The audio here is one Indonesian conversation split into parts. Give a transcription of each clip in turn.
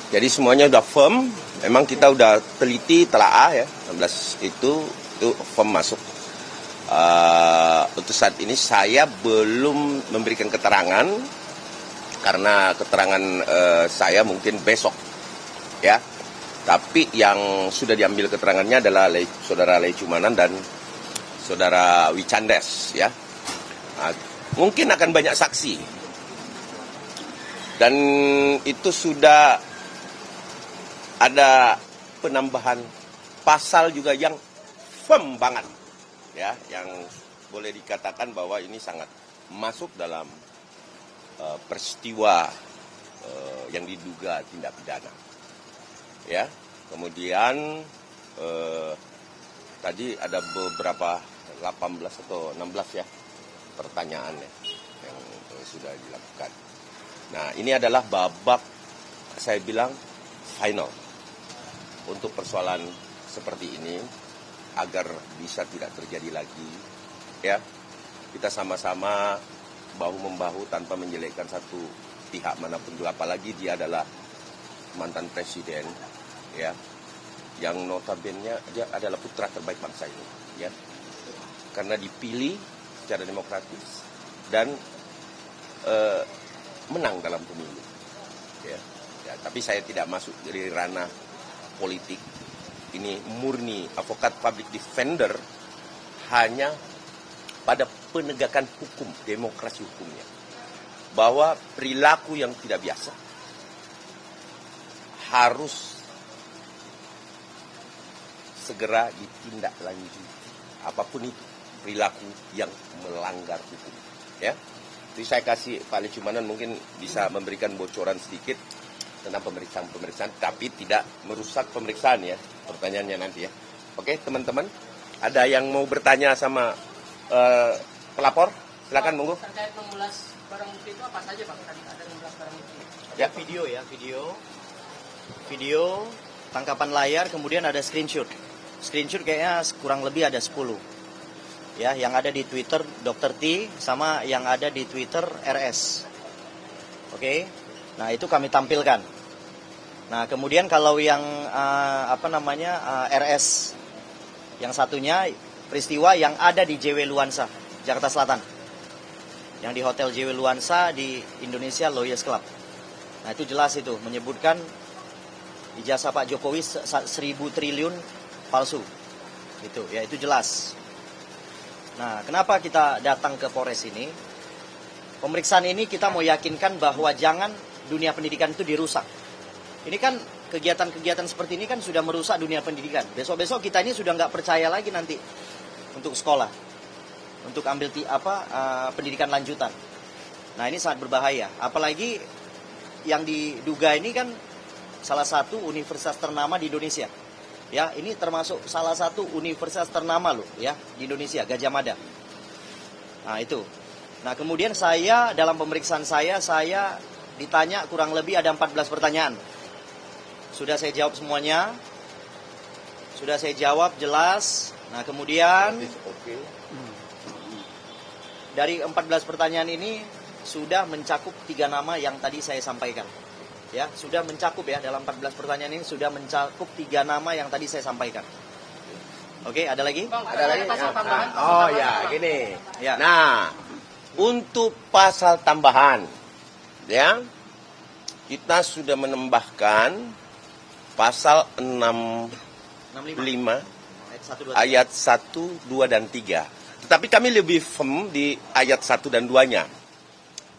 Jadi semuanya udah firm, memang kita udah teliti, telaah ya, 16 itu firm masuk. Untuk saat ini saya belum memberikan keterangan, karena keterangan saya mungkin besok ya. Tapi yang sudah diambil keterangannya adalah saudara Lecumanan dan saudara Wicandes ya. Nah, mungkin akan banyak saksi. Dan itu sudah ada penambahan pasal juga yang firm banget ya, yang boleh dikatakan bahwa ini sangat masuk dalam peristiwa yang diduga tindak pidana. Ya, kemudian tadi ada beberapa 18 atau 16 ya pertanyaan ya, yang sudah dilakukan. Nah, ini adalah babak saya bilang final untuk persoalan seperti ini agar bisa tidak terjadi lagi ya. Kita sama-sama bahu-membahu tanpa menjelekkan satu pihak manapun, apalagi dia adalah mantan presiden ya, yang notabene dia adalah putra terbaik bangsa ini ya, karena dipilih secara demokratis dan menang dalam pemilu ya. Tapi saya tidak masuk dari ranah politik, ini murni advokat public defender, hanya pada penegakan hukum, demokrasi hukumnya, bahwa perilaku yang tidak biasa harus segera ditindaklanjuti, apapun itu perilaku yang melanggar hukum ya. Jadi saya kasih Pak Lecumanan mungkin bisa memberikan bocoran sedikit tentang pemeriksaan, tapi tidak merusak pemeriksaan ya, pertanyaannya nanti ya. Oke teman-teman, ada yang mau bertanya sama pelapor? Silakan monggo. Terkait mengulas barang bukti itu apa saja Pak? Tadi ada mengulas barang bukti. Ya, video, tangkapan layar, kemudian ada screenshot. Screenshot kayaknya kurang lebih ada 10. Ya, yang ada di Twitter Dr. T sama yang ada di Twitter RS. Oke. Nah, itu kami tampilkan. Nah, kemudian kalau yang RS yang satunya peristiwa yang ada di JW Luansa, Jakarta Selatan. Yang di Hotel JW Luansa di Indonesia Lawyers Club. Nah, itu jelas itu menyebutkan ijazah Pak Jokowi 1.000 triliun palsu. Itu ya, itu jelas. Nah, kenapa kita datang ke Polres ini? Pemeriksaan ini kita mau yakinkan bahwa jangan dunia pendidikan itu dirusak. Ini kan kegiatan-kegiatan seperti ini kan sudah merusak dunia pendidikan. Besok-besok kita ini sudah nggak percaya lagi nanti untuk sekolah, untuk ambil pendidikan lanjutan. Nah, ini sangat berbahaya. Apalagi yang diduga ini kan salah satu universitas ternama di Indonesia. Ya, ini termasuk salah satu universitas ternama loh ya di Indonesia, Gadjah Mada. Nah, itu. Nah, kemudian saya dalam pemeriksaan saya ditanya kurang lebih ada 14 pertanyaan. Sudah saya jawab semuanya. Sudah saya jawab jelas. Nah, kemudian dari 14 pertanyaan ini sudah mencakup 3 nama yang tadi saya sampaikan. Ya, sudah mencakup ya, dalam 14 pertanyaan ini sudah mencakup 3 nama yang tadi saya sampaikan. Oke, ada lagi? Bang, ada lagi? pasal tambahan? Oh ya, gini. Ya. Nah, untuk pasal tambahan, ya, kita sudah menambahkan pasal 65 ayat 1, 2, dan 3. Tetapi kami lebih firm di ayat 1 dan 2-nya.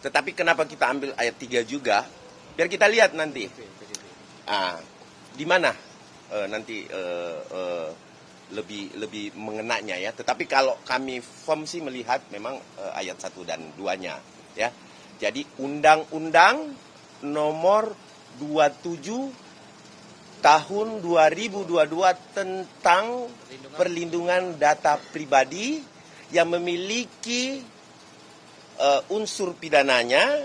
Tetapi kenapa kita ambil ayat 3 juga? Biar kita lihat nanti. Di mana nanti lebih mengenanya ya. Tetapi kalau kami firm sih melihat memang ayat 1 dan 2-nya ya. Jadi Undang-Undang Nomor 27 Tahun 2022 tentang perlindungan data pribadi yang memiliki unsur pidananya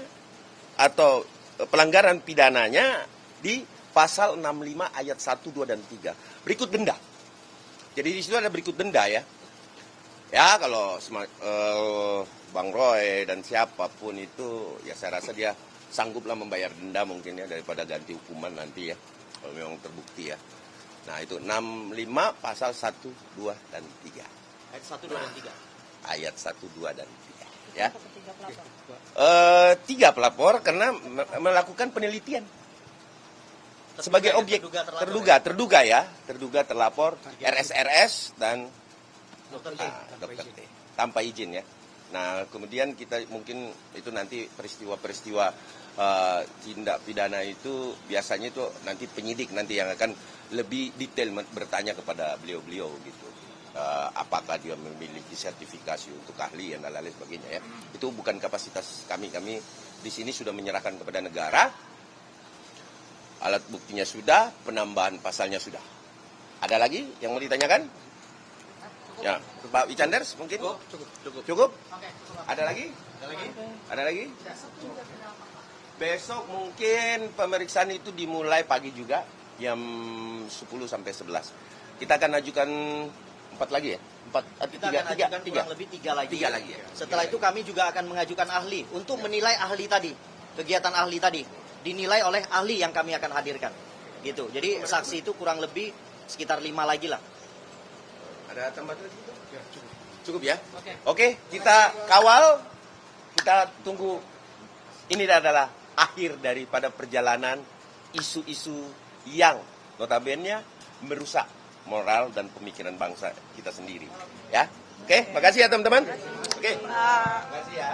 atau pelanggaran pidananya di pasal 65 ayat 1, 2, dan 3. Berikut denda. Jadi di situ ada berikut denda ya. Ya, kalau Bang Roy dan siapapun itu, ya saya rasa dia sangguplah membayar denda mungkin ya daripada ganti hukuman nanti ya kalau memang terbukti ya. Nah itu 65 pasal 1, 2, dan 3. Ayat 1, 2, dan 3. Ayat 1, 2, dan 3 ya. 3 pelapor karena melakukan penelitian sebagai objek terduga terlapor RSRS dan Dr. T tanpa izin ya. Nah kemudian kita mungkin itu nanti peristiwa-peristiwa tindak pidana itu biasanya itu nanti penyidik nanti yang akan lebih detail bertanya kepada beliau-beliau gitu. Apakah dia memiliki sertifikasi untuk ahli dan lain sebagainya ya. Itu bukan kapasitas kami. Kami di sini sudah menyerahkan kepada negara. Alat buktinya sudah, penambahan pasalnya sudah. Ada lagi yang mau ditanyakan? Ya, Pak Wicanders mungkin? Cukup? Oke, cukup. Ada lagi? Ada lagi? Besok mungkin pemeriksaan itu dimulai pagi juga, jam 10 sampai 11. Kita akan ajukan 4 lagi ya? Kita akan ajukan kurang lebih 3 lagi. 3 lagi ya? Setelah itu kami juga akan mengajukan ahli untuk menilai ahli tadi, kegiatan ahli tadi dinilai oleh ahli yang kami akan hadirkan. Gitu. Jadi saksi itu kurang lebih sekitar 5 lagi lah. Ada tambahan lagi? Ya, cukup ya? Oke. Oke, kita kawal, kita tunggu. Ini adalah akhir daripada perjalanan isu-isu yang notabene merusak moral dan pemikiran bangsa kita sendiri. Ya, oke, makasih ya teman-teman. Oke, makasih ya.